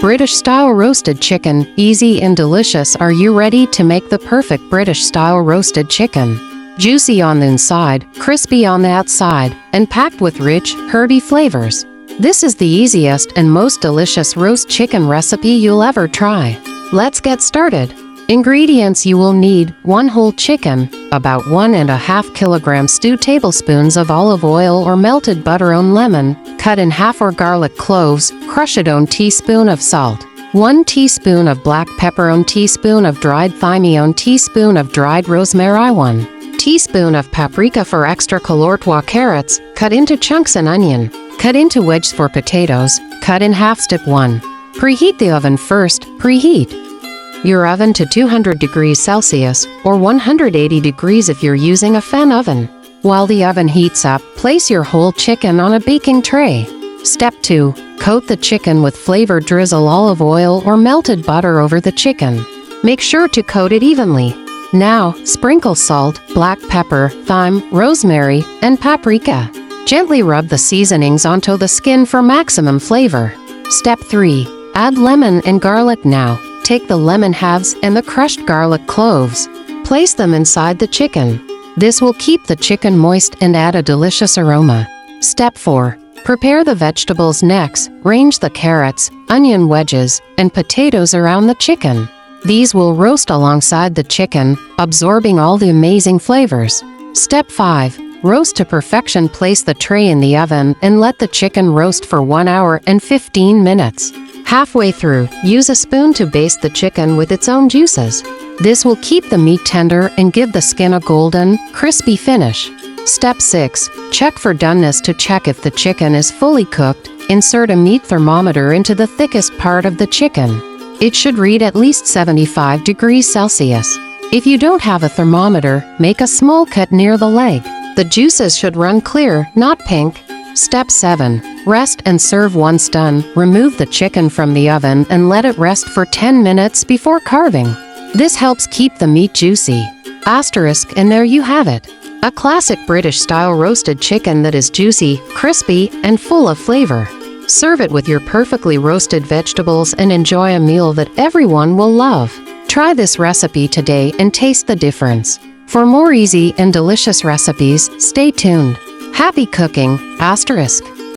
British-style roasted chicken, easy and delicious. Are you ready to make the perfect British-style roasted chicken? Juicy on the inside, crispy on the outside, and packed with rich, herby flavors. This is the easiest and most delicious roast chicken recipe you'll ever try. Let's get started. Ingredients you will need: 1 whole chicken, about 1.5 kilograms, 2 tablespoons of olive oil or melted butter, on lemon, cut in half, or garlic cloves, crush it, 1 teaspoon of salt, 1 teaspoon of black pepper, 1 teaspoon of dried thyme, 1 teaspoon of dried rosemary, 1 teaspoon of paprika for extra color, 2 carrots, cut into chunks, and onion, cut into wedges for potatoes, cut in half. Step 1. Preheat the oven first. Preheat your oven to 200 degrees Celsius or 180 degrees if you're using a fan oven. While the oven heats up, place your whole chicken on a baking tray. Step 2. Coat the chicken with flavor. Drizzle olive oil or melted butter over the chicken. Make sure to coat it evenly. Now, sprinkle salt, black pepper, thyme, rosemary, and paprika. Gently rub the seasonings onto the skin for maximum flavor. Step 3. Add lemon and garlic. Now, take the lemon halves and the crushed garlic cloves. Place them inside the chicken. This will keep the chicken moist and add a delicious aroma. Step 4. Prepare the vegetables. Next, range the carrots, onion wedges, and potatoes around the chicken. These will roast alongside the chicken, absorbing all the amazing flavors. Step 5. Roast to perfection. Place the tray in the oven and let the chicken roast for 1 hour and 15 minutes. Halfway through, use a spoon to baste the chicken with its own juices. This will keep the meat tender and give the skin a golden, crispy finish. Step 6. Check for doneness. To check if the chicken is fully cooked, insert a meat thermometer into the thickest part of the chicken. It should read at least 75 degrees Celsius. If you don't have a thermometer, make a small cut near the leg. The juices should run clear, not pink. Step 7. Rest and serve. Once done, remove the chicken from the oven and let it rest for 10 minutes before carving. This helps keep the meat juicy. Asterisk, and there you have it. A classic British-style roasted chicken that is juicy, crispy, and full of flavor. Serve it with your perfectly roasted vegetables and enjoy a meal that everyone will love. Try this recipe today and taste the difference. For more easy and delicious recipes, stay tuned. Happy cooking! Asterisk.